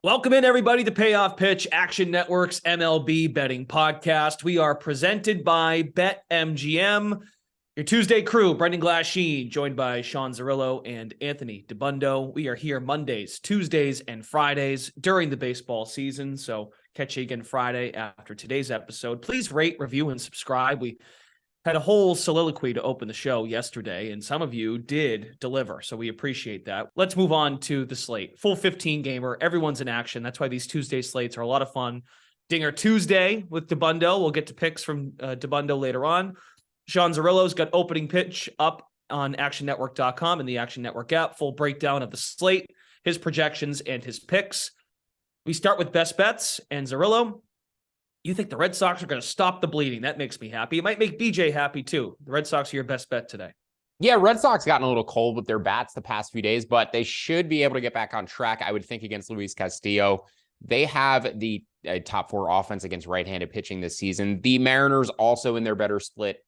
Welcome in, everybody, to Payoff Pitch, Action Network's MLB betting podcast. We are presented by BetMGM. Your Tuesday crew, Brendan Glasheen, joined by Sean Zerillo and Anthony DeBundo. We are here Mondays, Tuesdays, and Fridays during the baseball season. So catch you again Friday after today's episode. Please rate, review, and subscribe. We had a whole soliloquy to open the show yesterday, and some of you did deliver, so we appreciate that. Let's move on to the slate. Full 15-gamer. Everyone's in action. That's why these Tuesday slates are a lot of fun. Dinger Tuesday with DeBundo. We'll get to picks from DeBundo later on. Sean Zerillo's got opening pitch up on actionnetwork.com and the Action Network app. Full breakdown of the slate, his projections, and his picks. We start with best bets, and Zerillo, you think the Red Sox are going to stop the bleeding. That makes me happy. It might make BJ happy, too. The Red Sox are your best bet today. Yeah, Red Sox gotten a little cold with their bats the past few days, but they should be able to get back on track, I would think, against Luis Castillo. They have the top four offense against right-handed pitching this season. The Mariners also in their better split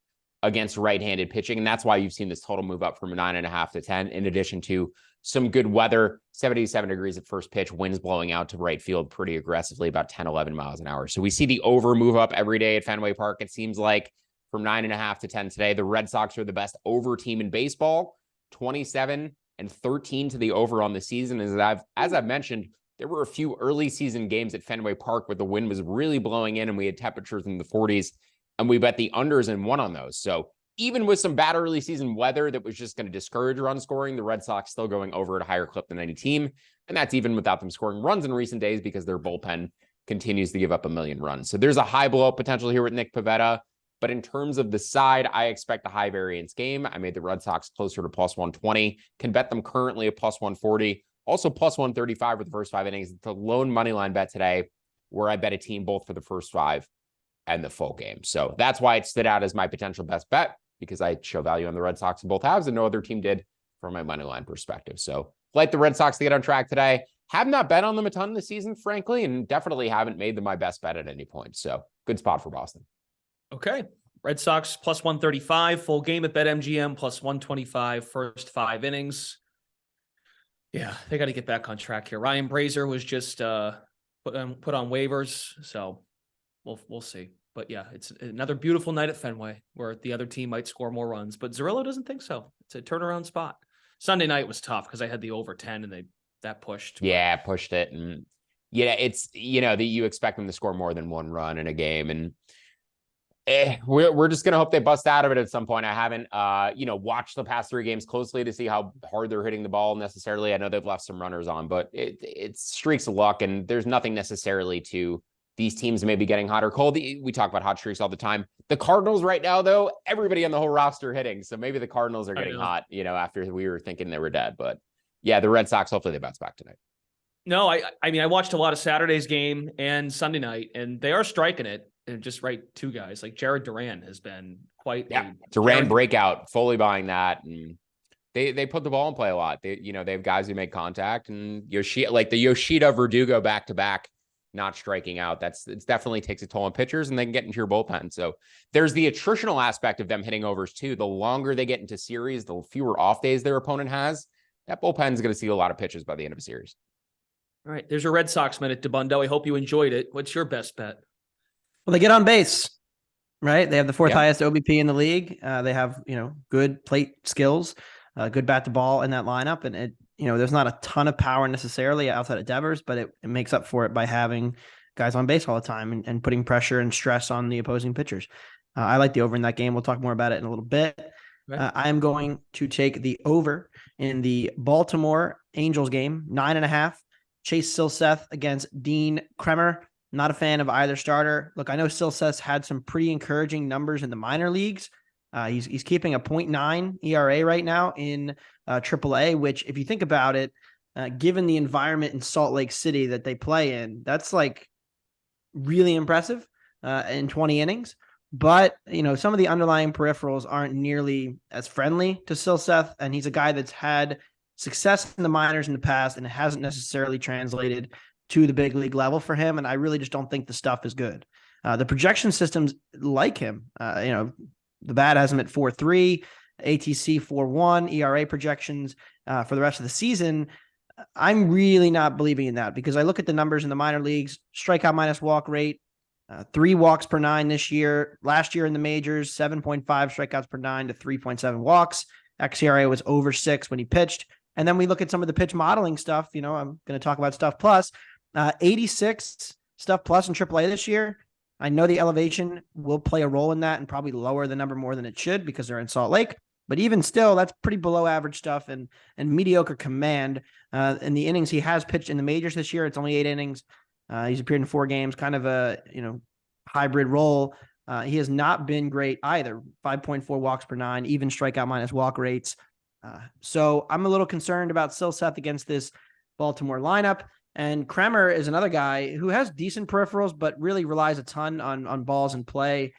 against right-handed pitching, and that's why you've seen this total move up from 9.5 to 10, in addition to some good weather, 77 degrees at first pitch, winds blowing out to right field pretty aggressively, about 10, 11 miles an hour. So we see the over move up every day at Fenway Park. It seems like from 9.5 to 10 today, the Red Sox are the best over team in baseball, 27 and 13 to the over on the season. As I've mentioned, there were a few early season games at Fenway Park where the wind was really blowing in and we had temperatures in the 40s, and we bet the unders and won on those. So even with some bad early season weather that was just going to discourage run scoring, the Red Sox still going over at a higher clip than any team. And that's even without them scoring runs in recent days because their bullpen continues to give up a million runs. So there's a high blow-up potential here with Nick Pivetta. But in terms of the side, I expect a high variance game. I made the Red Sox closer to plus 120, can bet them currently at plus 140, also plus 135 with the first 5 innings. It's a lone money line bet today where I bet a team both for the first 5 and the full game. So that's why it stood out as my potential best bet, because I show value on the Red Sox in both halves and no other team did from my money line perspective. So like the Red Sox to get on track today. Have not bet on them a ton this season, frankly, and definitely haven't made them my best bet at any point. So good spot for Boston. Okay. Red Sox plus 135, full game at BetMGM, plus 125, first 5 innings. Yeah, they got to get back on track here. Ryan Brazier was just put on waivers, so we'll see. But yeah, it's another beautiful night at Fenway where the other team might score more runs, but Zerillo doesn't think so. It's a turnaround spot. Sunday night was tough because I had the over 10 and that pushed. Yeah, pushed it. And yeah, it's, that you expect them to score more than one run in a game. And we're just going to hope they bust out of it at some point. I haven't, watched the past 3 games closely to see how hard they're hitting the ball necessarily. I know they've left some runners on, but it's streaks of luck, and there's nothing necessarily to these teams may be getting hot or cold. We talk about hot streaks all the time. The Cardinals right now, though, everybody on the whole roster hitting. So maybe the Cardinals are getting hot, after we were thinking they were dead. But yeah, the Red Sox, hopefully they bounce back tonight. No, I mean, I watched a lot of Saturday's game and Sunday night, and they are striking it. And just right, 2 guys like Jared Duran has been quite Duran breakout, fully buying that. And they put the ball in play a lot. They have guys who make contact, and the Yoshida Verdugo back-to-back not striking out. It definitely takes a toll on pitchers, and they can get into your bullpen. So there's the attritional aspect of them hitting overs too. The longer they get into series, the fewer off days their opponent has. That bullpen is going to see a lot of pitches by the end of a series. All right, there's your Red Sox minute, DeBundo. I hope you enjoyed it. What's your best bet? Well, they get on base, right? They have the 4th highest OBP in the league. They have, good plate skills, good bat to ball in that lineup. And there's not a ton of power necessarily outside of Devers, but it makes up for it by having guys on base all the time and putting pressure and stress on the opposing pitchers. I like the over in that game. We'll talk more about it in a little bit. Right. I am going to take the over in the Baltimore Angels game, 9.5. Chase Silseth against Dean Kremer. Not a fan of either starter. Look, I know Silseth had some pretty encouraging numbers in the minor leagues. He's keeping a 0.9 ERA right now in AAA, which, if you think about it, given the environment in Salt Lake City that they play in, that's like really impressive in 20 innings. But, some of the underlying peripherals aren't nearly as friendly to Silseth, and he's a guy that's had success in the minors in the past, and it hasn't necessarily translated to the big league level for him. And I really just don't think the stuff is good. The projection systems like him, the bat has him at 4.3, ATC 4.1, ERA projections for the rest of the season. I'm really not believing in that because I look at the numbers in the minor leagues, strikeout minus walk rate, 3 walks per 9 this year. Last year in the majors, 7.5 strikeouts per 9 to 3.7 walks. xERA was over 6 when he pitched. And then we look at some of the pitch modeling stuff. I'm going to talk about Stuff Plus. 86 Stuff Plus in AAA this year. I know the elevation will play a role in that and probably lower the number more than it should because they're in Salt Lake. But even still, that's pretty below average stuff and mediocre command. In the innings he has pitched in the majors this year, it's only 8 innings. He's appeared in 4 games, kind of a hybrid role. He has not been great either. 5.4 walks per 9, even strikeout minus walk rates. So I'm a little concerned about Silseth against this Baltimore lineup. And Kremer is another guy who has decent peripherals, but really relies a ton on balls in play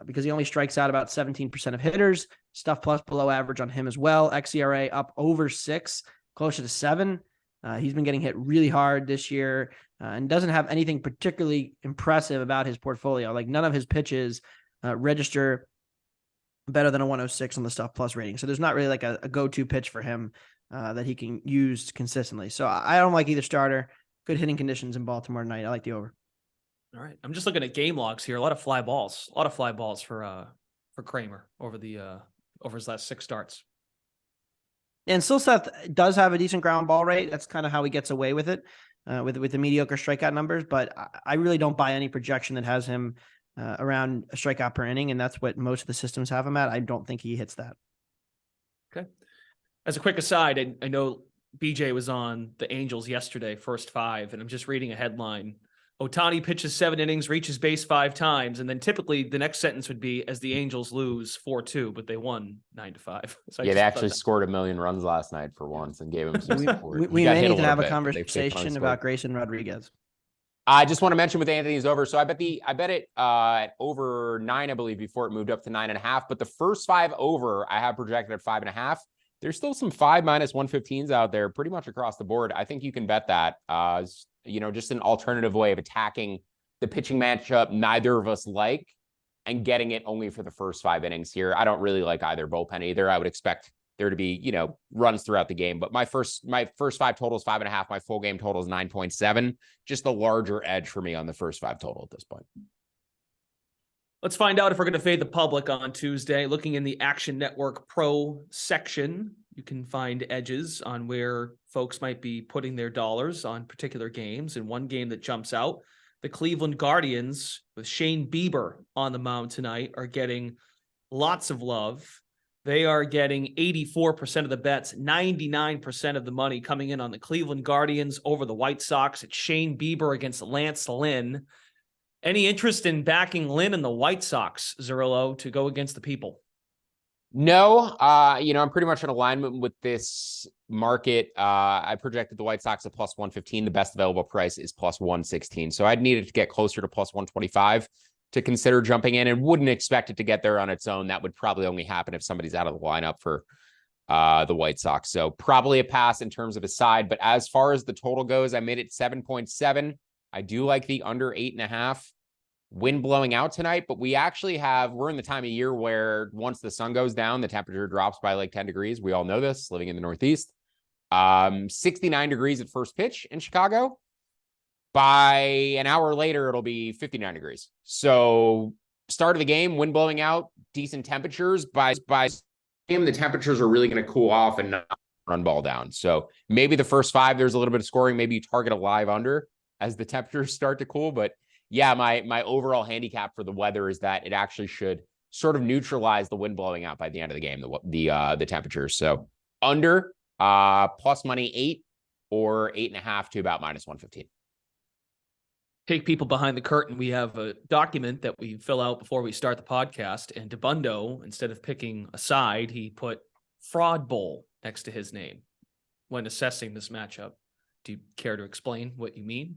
because he only strikes out about 17% of hitters. Stuff Plus below average on him as well. xERA up over 6, closer to 7. He's been getting hit really hard this year and doesn't have anything particularly impressive about his portfolio. Like none of his pitches register better than a 106 on the Stuff Plus rating. So there's not really like a go-to pitch for him that he can use consistently. So I don't like either starter. Good hitting conditions in Baltimore tonight. I like the over. All right. I'm just looking at game logs here. A lot of fly balls for Kramer over his last 6 starts. And Silseth does have a decent ground ball rate. That's kind of how he gets away with it, with the mediocre strikeout numbers. But I really don't buy any projection that has him around a strikeout per inning, and that's what most of the systems have him at. I don't think he hits that. Okay. As a quick aside, I know BJ was on the Angels yesterday, first 5, and I'm just reading a headline. Ohtani pitches 7 innings, reaches base 5 times, and then typically the next sentence would be as the Angels lose 4-2, but they won 9-5. So they actually scored 1 million runs last night for once and gave him some support. We may need to have a conversation about Grayson Rodriguez. I just want to mention with Anthony's over. So I bet it at over 9, I believe, before it moved up to 9.5. But the first 5 over, I have projected at 5.5. There's still some 5 minus 115s out there pretty much across the board. I think you can bet that. Just an alternative way of attacking the pitching matchup neither of us like and getting it only for the first 5 innings here. I don't really like either bullpen either. I would expect there to be, runs throughout the game. But my first 5 total is 5.5. My full game total is 9.7. Just a larger edge for me on the first 5 total at this point. Let's find out if we're going to fade the public on Tuesday. Looking in the Action Network Pro section, you can find edges on where folks might be putting their dollars on particular games. And one game that jumps out, the Cleveland Guardians with Shane Bieber on the mound tonight are getting lots of love. They are getting 84% of the bets, 99% of the money coming in on the Cleveland Guardians over the White Sox. It's Shane Bieber against Lance Lynn. Any interest in backing Lynn and the White Sox, Zerillo, to go against the people? No, I'm pretty much in alignment with this market. I projected the White Sox at plus 115. The best available price is plus 116. So I'd need it to get closer to plus 125 to consider jumping in, and wouldn't expect it to get there on its own. That would probably only happen if somebody's out of the lineup for the White Sox. So probably a pass in terms of a side. But as far as the total goes, I made it 7.7. I do like the under 8.5. Wind blowing out tonight, but we're in the time of year where once the sun goes down, the temperature drops by like 10 degrees. We all know this, living in the Northeast. 69 degrees at first pitch in Chicago. By an hour later, it'll be 59 degrees. So start of the game, wind blowing out, decent temperatures. By game, the temperatures are really going to cool off and not run ball down. So maybe the first 5, there's a little bit of scoring. Maybe you target a live under as the temperatures start to cool. But yeah, my overall handicap for the weather is that it actually should sort of neutralize the wind blowing out by the end of the game, the temperatures. So under plus money 8 or 8.5 to about minus 115. Take people behind the curtain. We have a document that we fill out before we start the podcast, and DeBundo, instead of picking a side, he put Fraud Bowl next to his name when assessing this matchup. Do you care to explain what you mean?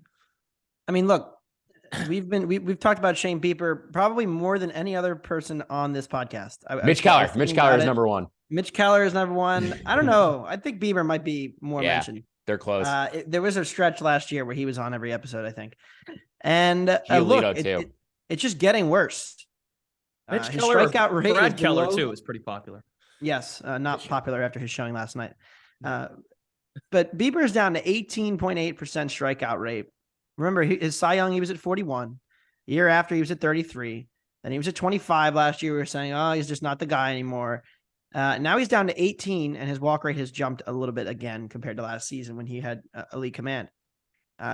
I mean, look, we've talked about Shane Bieber probably more than any other person on this podcast. Mitch Keller is number 1. Mitch Keller is number 1. I don't know. I think Bieber might be more mentioned. They're close. There was a stretch last year where he was on every episode, I think. And look, it's just getting worse. Mitch his Keller, strikeout rate Brad Keller too is pretty popular. Yes, not popular after his showing last night. But Bieber's down to 18.8% strikeout rate. Remember, his Cy Young, he was at 41. The year after, he was at 33. Then he was at 25 last year. We were saying, oh, he's just not the guy anymore. Now he's down to 18, and his walk rate has jumped a little bit again compared to last season when he had elite command.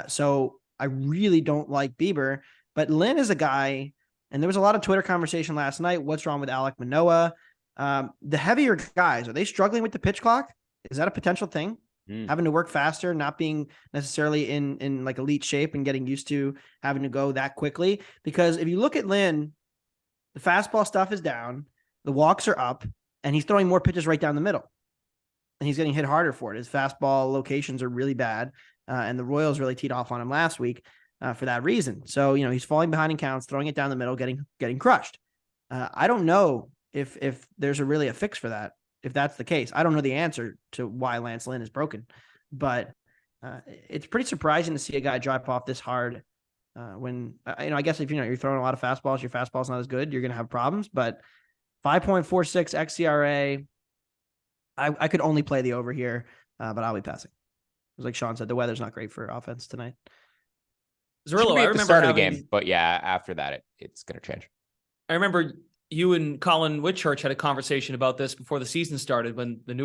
So I really don't like Bieber, but Lynn is a guy, and there was a lot of Twitter conversation last night. What's wrong with Alek Manoah? The heavier guys, are they struggling with the pitch clock? Is that a potential thing? Having to work faster, not being necessarily in like elite shape and getting used to having to go that quickly. Because if you look at Lynn, the fastball stuff is down, the walks are up, and he's throwing more pitches right down the middle. And he's getting hit harder for it. His fastball locations are really bad. And the Royals really teed off on him last week for that reason. So, he's falling behind in counts, throwing it down the middle, getting crushed. I don't know if there's really a fix for that. If that's the case, I don't know the answer to why Lance Lynn is broken, but it's pretty surprising to see a guy drop off this hard when, I guess if you're throwing a lot of fastballs, your fastball's not as good, you're going to have problems, but 5.46 xERA, I could only play the over here, but I'll be passing. It was like Sean said, the weather's not great for offense tonight. Zerillo, I remember the start of the game, but yeah, after that, it's going to change. I remember you and Colin Whitchurch had a conversation about this before the season started with the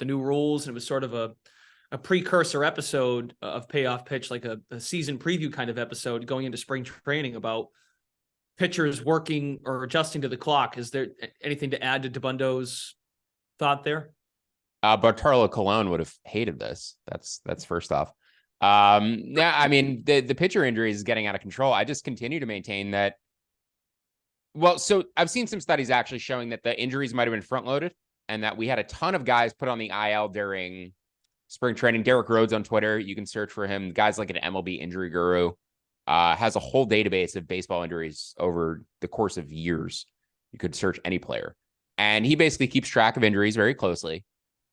new rules, and it was sort of a precursor episode of Payoff Pitch, like a season preview kind of episode going into spring training about pitchers working or adjusting to the clock. Is there anything to add to Dabundo's thought there? Bartolo Colon would have hated this. That's first off. Yeah, I mean, the pitcher injuries is getting out of control. I just continue to maintain that. Well, so I've seen some studies actually showing that the injuries might have been front loaded and that we had a ton of guys put on the IL during spring training. Derek Rhodes on Twitter, you can search for him. Guys like an MLB injury guru, has a whole database of baseball injuries over the course of years. You could search any player. And he basically keeps track of injuries very closely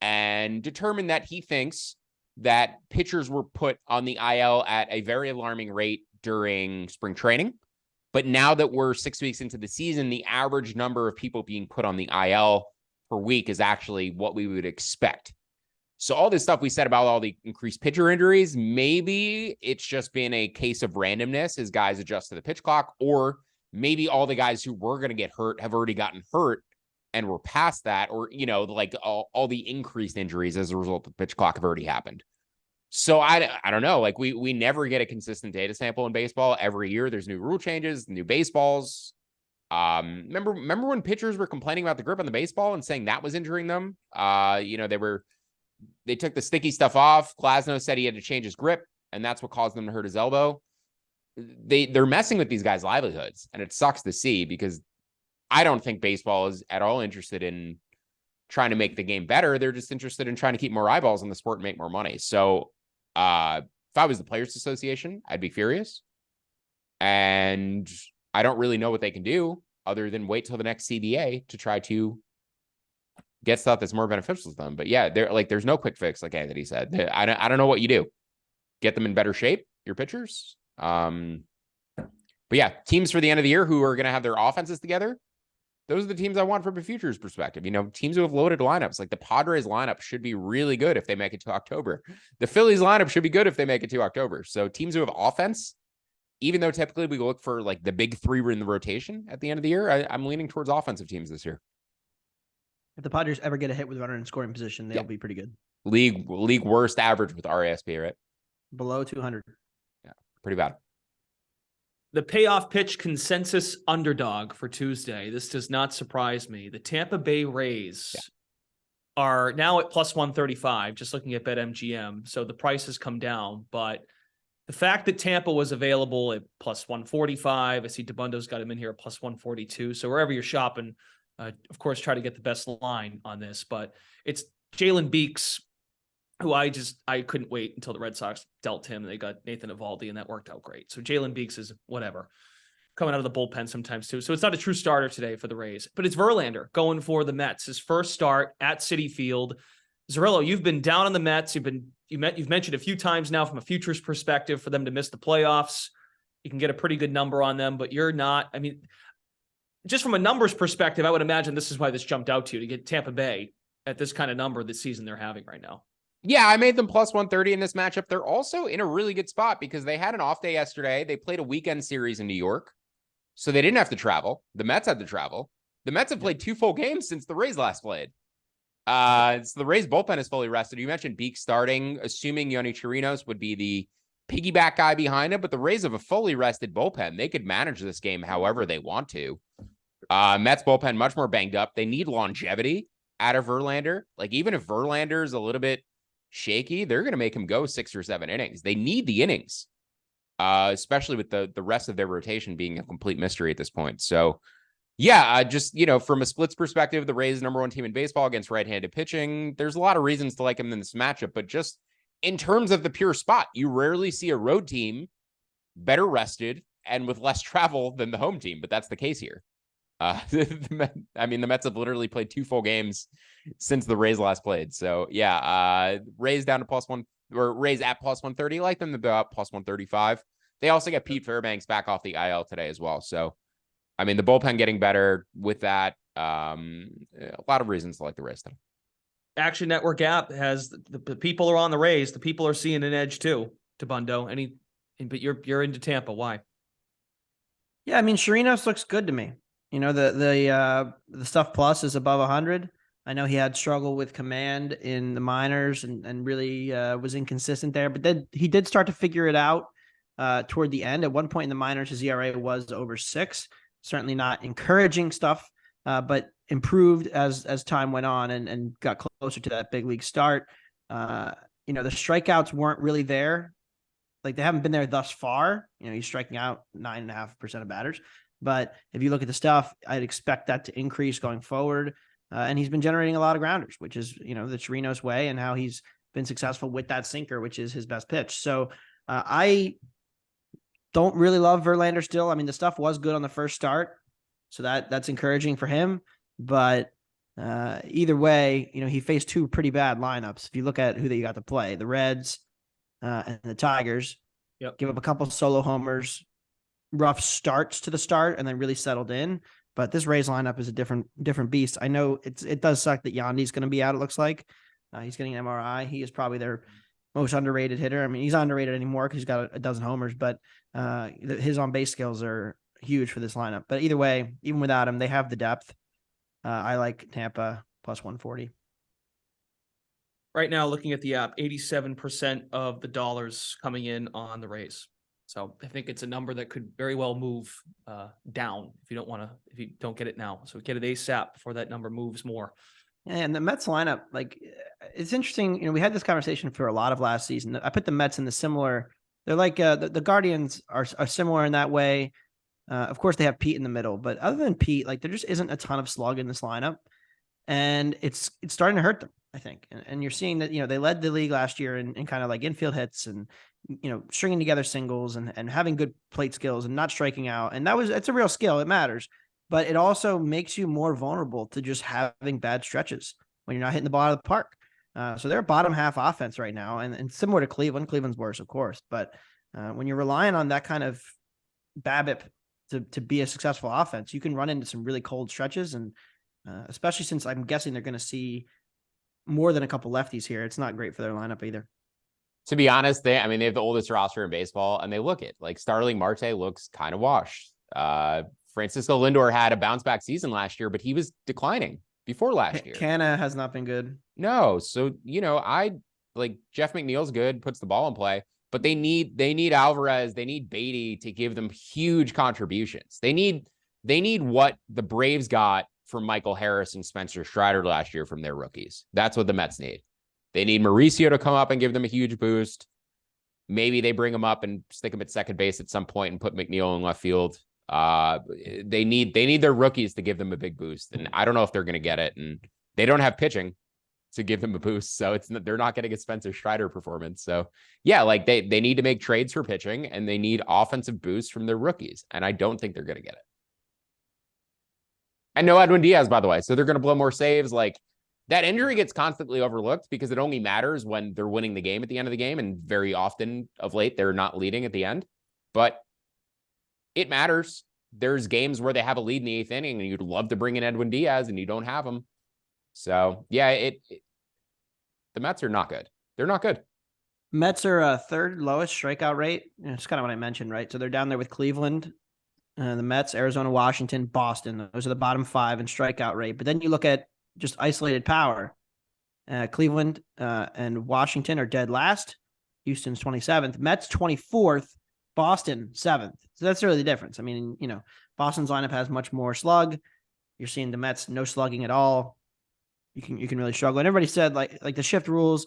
and determined that he thinks that pitchers were put on the IL at a very alarming rate during spring training. But now that we're 6 weeks into the season, the average number of people being put on the IL per week is actually what we would expect. So all this stuff we said about all the increased pitcher injuries, maybe it's just been a case of randomness as guys adjust to the pitch clock, or maybe all the guys who were going to get hurt have already gotten hurt and we're past that, or, like all the increased injuries as a result of the pitch clock have already happened. So I don't know. Like we never get a consistent data sample in baseball. Every year there's new rule changes, new baseballs. Remember when pitchers were complaining about the grip on the baseball and saying that was injuring them? They took the sticky stuff off. Glasnow said he had to change his grip, and that's what caused them to hurt his elbow. They're messing with these guys' livelihoods, and it sucks to see because I don't think baseball is at all interested in trying to make the game better. They're just interested in trying to keep more eyeballs on the sport and make more money. So if I was the Players Association, I'd be furious. And I don't really know what they can do other than wait till the next CBA to try to get stuff that's more beneficial to them. But yeah, there's no quick fix, like Anthony said. I don't know what you do. Get them in better shape, your pitchers. But yeah, teams for the end of the year who are going to have their offenses together, those are the teams I want from a futures perspective. Teams who have loaded lineups, like the Padres lineup should be really good if they make it to October. The Phillies lineup should be good if they make it to October. So teams who have offense, even though typically we look for like the big three in the rotation at the end of the year, I'm leaning towards offensive teams this year. If the Padres ever get a hit with runner in scoring position, they'll be pretty good. League worst average with RASP, right? Below 200. Yeah, pretty bad. The Payoff Pitch consensus underdog for Tuesday. This does not surprise me. The Tampa Bay Rays are now at plus 135, just looking at BetMGM. So the price has come down, but the fact that Tampa was available at plus 145, I see Dabundo's got him in here at plus 142. So wherever you're shopping, of course, try to get the best line on this, but it's Jalen Beeks, who I couldn't wait until the Red Sox dealt him. They got Nathan Eovaldi, and that worked out great. So Jalen Beeks is whatever, coming out of the bullpen sometimes too. So it's not a true starter today for the Rays, but it's Verlander going for the Mets. His first start at Citi Field. Zerillo, you've been down on the Mets. You've mentioned a few times now from a futures perspective for them to miss the playoffs. You can get a pretty good number on them, but you're not. I mean, just from a numbers perspective, I would imagine this is why this jumped out to you, to get Tampa Bay at this kind of number this season they're having right now. Yeah, I made them plus 130 in this matchup. They're also in a really good spot because they had an off day yesterday. They played a weekend series in New York, so they didn't have to travel. The Mets had to travel. The Mets have played 2 full games since the Rays last played. So the Rays bullpen is fully rested. You mentioned Beek starting, assuming Yonny Chirinos would be the piggyback guy behind him, but the Rays have a fully rested bullpen. They could manage this game however they want to. Mets bullpen much more banged up. They need longevity out of Verlander. Like, even if Verlander's a little bit shaky, they're going to make him go 6 or 7 innings. They need the innings, especially with the rest of their rotation being a complete mystery at this point. So, yeah, just, from a splits perspective, the Rays number 1 team in baseball against right-handed pitching. There's a lot of reasons to like them in this matchup, but just in terms of the pure spot, you rarely see a road team better rested and with less travel than the home team, but that's the case here. The Mets have literally played 2 full games since the Rays last played. So yeah, Rays down to +1, or Rays at +130. I like them to go up +135. They also get Pete Fairbanks back off the IL today as well. So, the bullpen getting better with that. A lot of reasons to like the Rays today. Action Network app has the people are on the Rays. The people are seeing an edge too. Tabundo, but you're into Tampa. Why? Yeah, Chirinos looks good to me. The stuff plus is above 100. I know he had struggle with command in the minors and really was inconsistent there, but then he did start to figure it out toward the end. At one point in the minors, his ERA was over 6. Certainly not encouraging stuff, but improved as time went on and got closer to that big league start. The strikeouts weren't really there. Like, they haven't been there thus far. He's striking out 9.5% of batters. But if you look at the stuff, I'd expect that to increase going forward. And he's been generating a lot of grounders, which is, the Chirinos way and how he's been successful with that sinker, which is his best pitch. So I don't really love Verlander still. The stuff was good on the first start, so that's encouraging for him. But either way, he faced 2 pretty bad lineups. If you look at who they got to play, the Reds and the Tigers, give up a couple of solo homers, rough starts to the start, and then really settled in. But this Rays lineup is a different beast. I know it does suck that Yandy's going to be out. It looks like he's getting an MRI. He is probably their most underrated hitter. He's not underrated anymore because he's got a dozen homers, but his on-base skills are huge for this lineup. But either way, even without him, they have the depth. I like Tampa plus 140. Right now, looking at the app, 87% of the dollars coming in on the Rays. So I think it's a number that could very well move down if you don't get it now. So get it ASAP before that number moves more. And the Mets lineup, it's interesting. We had this conversation for a lot of last season. I put the Mets in the similar. They're like the Guardians are similar in that way. Of course, they have Pete in the middle, but other than Pete, there just isn't a ton of slug in this lineup, and it's starting to hurt them, I think. And you're seeing that they led the league last year in kind of like infield hits and stringing together singles and having good plate skills and not striking out. And it's a real skill. It matters. But it also makes you more vulnerable to just having bad stretches when you're not hitting the ball out of the park. So they're bottom half offense right now, and similar to Cleveland. Cleveland's worse, of course. But when you're relying on that kind of BABIP to be a successful offense, you can run into some really cold stretches. And especially since I'm guessing they're going to see more than a couple lefties here, it's not great for their lineup either. To be honest, they have the oldest roster in baseball, and they look it. Like, Starling Marte looks kind of washed. Francisco Lindor had a bounce back season last year, but he was declining before last year. Canna has not been good. No. So, I like Jeff McNeil's good, puts the ball in play, but they need Alvarez. They need Beatty to give them huge contributions. They need what the Braves got from Michael Harris and Spencer Strider last year from their rookies. That's what the Mets need. They need Mauricio to come up and give them a huge boost. Maybe they bring him up and stick him at second base at some point and put McNeil in left field. They need their rookies to give them a big boost, and I don't know if they're going to get it. And they don't have pitching to give them a boost, so they're not getting a Spencer Strider performance. So yeah, they need to make trades for pitching, and they need offensive boosts from their rookies, and I don't think they're going to get it. And no Edwin Diaz, by the way, so they're going to blow more saves. That injury gets constantly overlooked because it only matters when they're winning the game at the end of the game, and very often of late they're not leading at the end, but it matters. There's games where they have a lead in the 8th inning and you'd love to bring in Edwin Diaz and you don't have him. So yeah, the Mets are not good. They're not good. Mets are third lowest strikeout rate. It's kind of what I mentioned, right? So they're down there with Cleveland, the Mets, Arizona, Washington, Boston. Those are the bottom 5 in strikeout rate. But then you look at just isolated power. Cleveland and Washington are dead last. Houston's 27th. Mets 24th. Boston 7th. So that's really the difference. I mean, Boston's lineup has much more slug. You're seeing the Mets no slugging at all. You can really struggle. And everybody said like the shift rules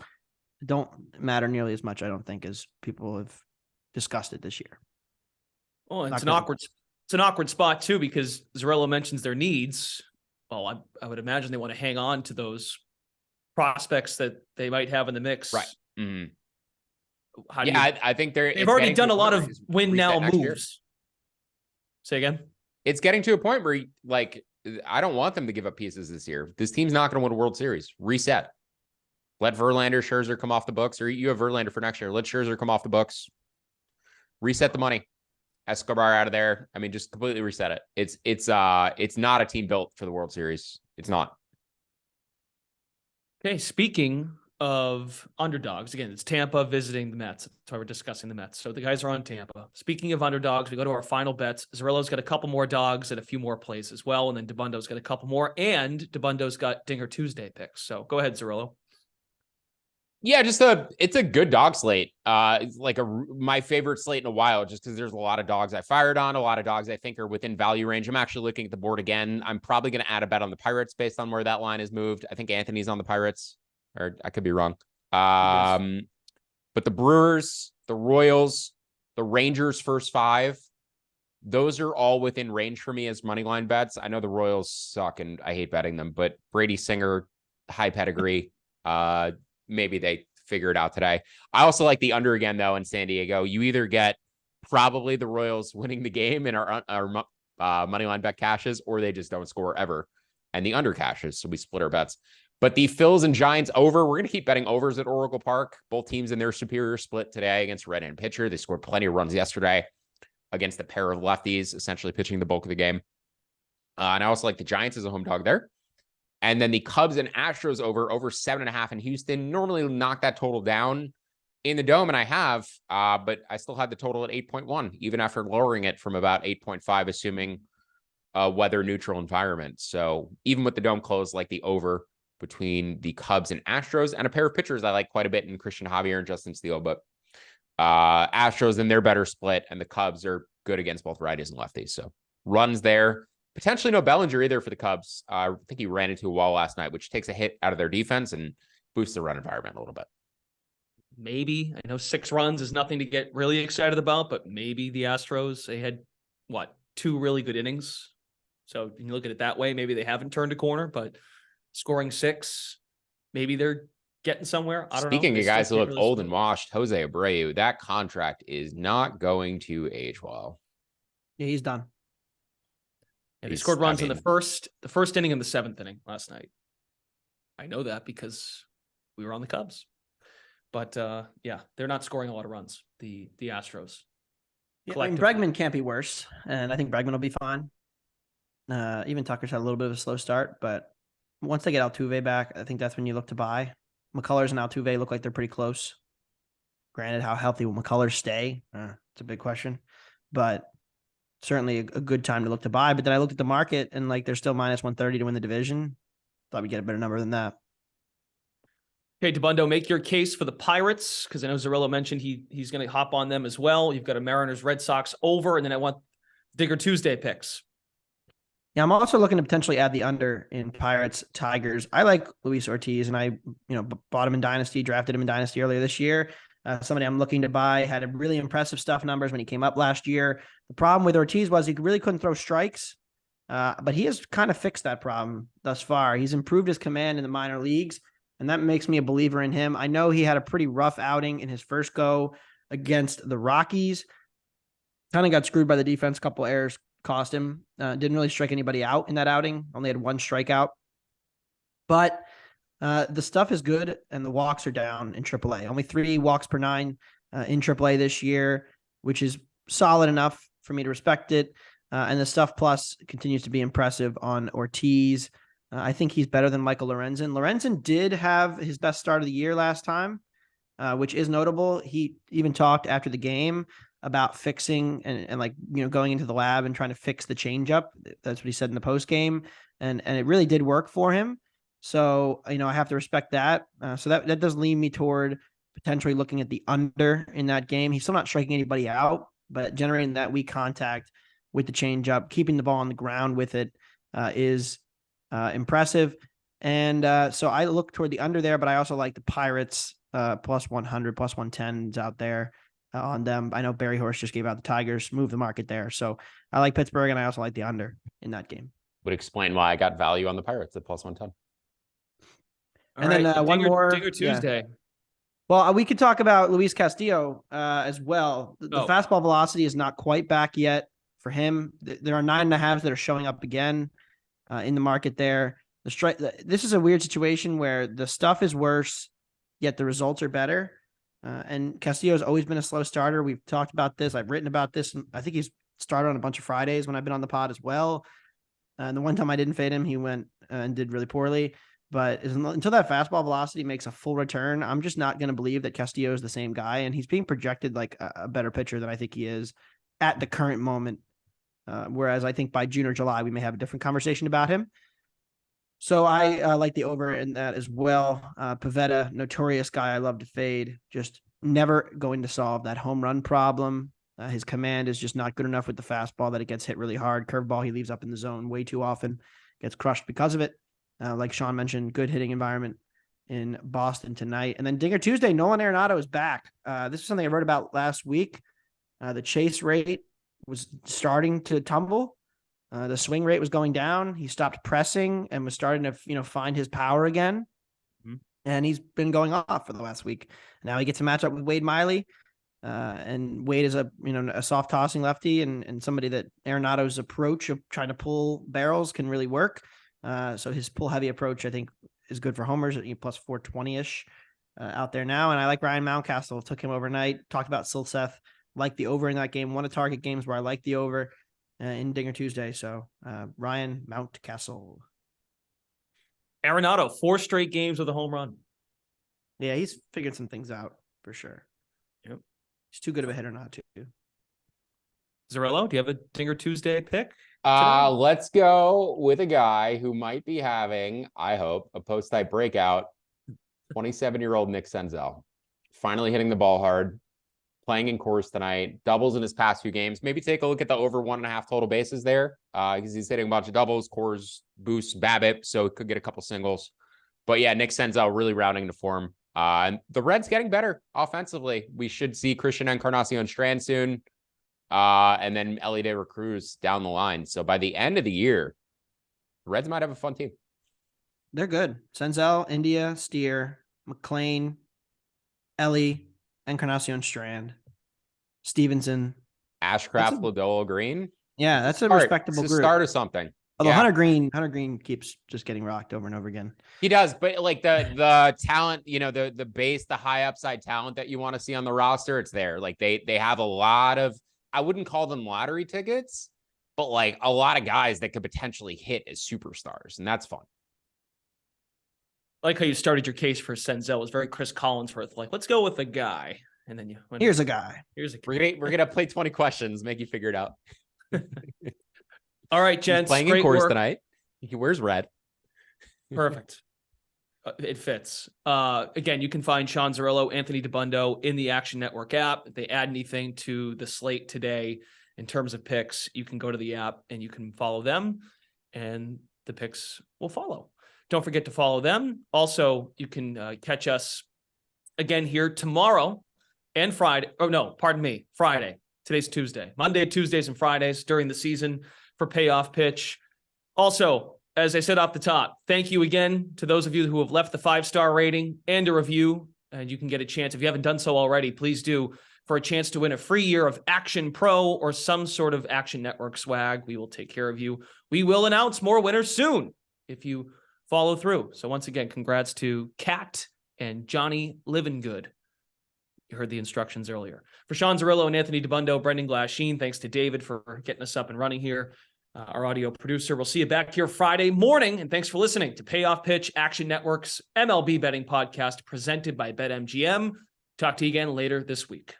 don't matter nearly as much, I don't think, as people have discussed it this year. Well, it's an awkward spot too, because Zarello mentions their needs. Well, I would imagine they want to hang on to those prospects that they might have in the mix. Right. Mm-hmm. I think they've already done a lot of win now moves. Year. Say again? It's getting to a point where I don't want them to give up pieces this year. This team's not going to win a World Series. Reset. Let Verlander, Scherzer come off the books, or you have Verlander for next year. Let Scherzer come off the books. Reset the money. Escobar out of there. I mean, just completely reset it. It's not a team built for the World Series. It's not. Okay, speaking of underdogs, again, it's Tampa visiting the Mets. That's why we're discussing the Mets. So the guys are on Tampa. Speaking of underdogs, we go to our final bets. Zarello's got a couple more dogs and a few more plays as well, and then DeBundo's got a couple more, and DeBundo's got Dinger Tuesday picks. So go ahead, Zarello. Yeah, it's a good dog slate. It's like my favorite slate in a while, just because there's a lot of dogs I fired on, a lot of dogs I think are within value range. I'm actually looking at the board again. I'm probably going to add a bet on the Pirates based on where that line is moved. I think Anthony's on the Pirates, or I could be wrong. But the Brewers, the Royals, the Rangers first 5, those are all within range for me as money line bets. I know the Royals suck and I hate betting them, but Brady Singer, high pedigree. Maybe they figure it out today. I also like the under again, though, in San Diego. You either get probably the Royals winning the game in our money line bet cashes, or they just don't score ever. And the under cashes, so we split our bets. But the Phils and Giants over, we're going to keep betting overs at Oracle Park. Both teams in their superior split today against a right-hand pitcher. They scored plenty of runs yesterday against a pair of lefties, essentially pitching the bulk of the game. And I also like the Giants as a home dog there. And then the Cubs and Astros over 7.5 in Houston. Normally knock that total down in the Dome, and I have, but I still had the total at 8.1, even after lowering it from about 8.5, assuming a weather neutral environment. So even with the Dome closed, like the over between the Cubs and Astros, and a pair of pitchers I like quite a bit in Christian Javier and Justin Steele, but Astros in their better split, and the Cubs are good against both righties and lefties. So runs there. Potentially no Bellinger either for the Cubs. I think he ran into a wall last night, which takes a hit out of their defense and boosts the run environment a little bit. Maybe. I know 6 runs is nothing to get really excited about, but maybe the Astros, they had, 2 really good innings. So you can look at it that way. Maybe they haven't turned a corner, but scoring 6, maybe they're getting somewhere. I don't know. Speaking of guys who look really old and washed, Jose Abreu, that contract is not going to age well. Yeah, he's done. And he scored runs in the first inning and the 7th inning last night. I know that because we were on the Cubs. But they're not scoring a lot of runs, the Astros. Yeah, I mean, Bregman can't be worse, and I think Bregman will be fine. Even Tucker's had a little bit of a slow start, but once they get Altuve back, I think that's when you look to buy. McCullers and Altuve look like they're pretty close. Granted, how healthy will McCullers stay? It's a big question. But certainly a good time to look to buy. But then I looked at the market, and they're still minus 130 to win the division. Thought we'd get a better number than that. Okay, DeBundo, make your case for the Pirates, because I know Zarello mentioned he's going to hop on them as well. You've got a Mariners Red Sox over, and then I want Digger Tuesday picks. Yeah, I'm also looking to potentially add the under in Pirates Tigers. I like Luis Ortiz, and I bought him in Dynasty, drafted him in Dynasty earlier this year. Somebody I'm looking to buy, had a really impressive stuff numbers when he came up last year. The problem with Ortiz was he really couldn't throw strikes, but he has kind of fixed that problem thus far. He's improved his command in the minor leagues, and that makes me a believer in him. I know he had a pretty rough outing in his first go against the Rockies. Kind of got screwed by the defense. A couple errors cost him. Didn't really strike anybody out in that outing. Only had 1 strikeout. But the stuff is good, and the walks are down in AAA. Only 3 walks per 9 in AAA this year, which is solid enough for me to respect it. And the stuff plus continues to be impressive on Ortiz. I think he's better than Michael Lorenzen. Lorenzen did have his best start of the year last time. which is notable. He even talked after the game about fixing and like, going into the lab and trying to fix the changeup. That's what he said in the post game. And it really did work for him. So, I have to respect that. So that does lean me toward potentially looking at the under in that game. He's still not striking anybody out, but generating that weak contact with the changeup, keeping the ball on the ground with it is impressive. And so I look toward the under there, but I also like the Pirates plus 100, plus 110 out there on them. I know Barry Horse just gave out the Tigers, move the market there. So I like Pittsburgh, and I also like the under in that game. Would explain why I got value on the Pirates at plus 110. And then one more. Dinger Tuesday. Yeah. Well, we could talk about Luis Castillo as well. The fastball velocity is not quite back yet for him. There are 9.5s that are showing up again in the market there. This is a weird situation where the stuff is worse, yet the results are better. And Castillo has always been a slow starter. We've talked about this. I've written about this. I think he's started on a bunch of Fridays when I've been on the pod as well. And the one time I didn't fade him, he went and did really poorly. But until that fastball velocity makes a full return, I'm just not going to believe that Castillo is the same guy. And he's being projected like a better pitcher than I think he is at the current moment. Whereas I think by June or July, we may have a different conversation about him. So I like the over in that as well. Pivetta, notorious guy I love to fade, just never going to solve that home run problem. His command is just not good enough with the fastball that it gets hit really hard. Curveball, he leaves up in the zone way too often, gets crushed because of it. Like Sean mentioned, good hitting environment in Boston tonight. And then Dinger Tuesday, Nolan Arenado is back. This is something I wrote about last week. The chase rate was starting to tumble. The swing rate was going down. He stopped pressing and was starting to, find his power again. Mm-hmm. And he's been going off for the last week. Now he gets a matchup with Wade Miley. And Wade is a soft tossing lefty and somebody that Arenado's approach of trying to pull barrels can really work. So his pull heavy approach, I think, is good for homers at plus 420-ish out there now. And I like Ryan Mountcastle. Took him overnight. Talked about Silseth. Like the over in that game. One of target games where I like the over in Dinger Tuesday. So Ryan Mountcastle. Arenado, 4 straight games with a home run. Yeah, he's figured some things out for sure. Yep. He's too good of a hitter not to. Zarello, do you have a Dinger Tuesday pick? Let's go with a guy who might be having, I hope, a post-type breakout. 27-year-old Nick Senzel. Finally hitting the ball hard. Playing in Coors tonight. Doubles in his past few games. Maybe take a look at the over 1.5 total bases there. Because he's hitting a bunch of doubles. Coors boosts BABIP, so could get a couple singles. But yeah, Nick Senzel really rounding to form. And the Reds getting better offensively. We should see Christian Encarnacion Strand soon. And then Ellie De La Cruz down the line. So by the end of the year, the Reds might have a fun team. They're good. Senzel, India, Steer, McClain, Ellie, Encarnacion Strand, Stevenson, Ashcraft, Ladoa Green. Yeah, that's a respectable group. Start or something. Although Hunter Green keeps just getting rocked over and over again. He does, but like the talent, the base, the high upside talent that you want to see on the roster, it's there. Like they have a lot of, I wouldn't call them lottery tickets, but like a lot of guys that could potentially hit as superstars, and that's fun. I like how you started your case for Senzel. It was very Chris Collinsworth. Like, let's go with a guy. And then here's a guy. Here's a guy. We're gonna play 20 questions, make you figure it out. All right, gents. He's playing in Coors tonight. He wears red. Perfect. It fits. Again, you can find Sean Zarello, Anthony DeBundo in the Action Network app. If they add anything to the slate today in terms of picks, you can go to the app and you can follow them, and the picks will follow. Don't forget to follow them. Also, you can catch us again here tomorrow and Friday. Oh, no, pardon me. Friday. Today's Tuesday. Monday, Tuesdays, and Fridays during the season for Payoff Pitch. Also, as I said off the top, thank you again to those of you who have left the 5-star rating and a review. And you can get a chance, if you haven't done so already, please do, for a chance to win a free year of Action Pro or some sort of Action Network swag. We will take care of you. We will announce more winners soon if you follow through. So once again, congrats to Kat and Johnny Living Good. You heard the instructions earlier. For Sean Zarello and Anthony DeBundo, Brendan Glasheen, thanks to David for getting us up and running here. Our audio producer. We'll see you back here Friday morning. And thanks for listening to Payoff Pitch, Action Network's MLB betting podcast presented by BetMGM. Talk to you again later this week.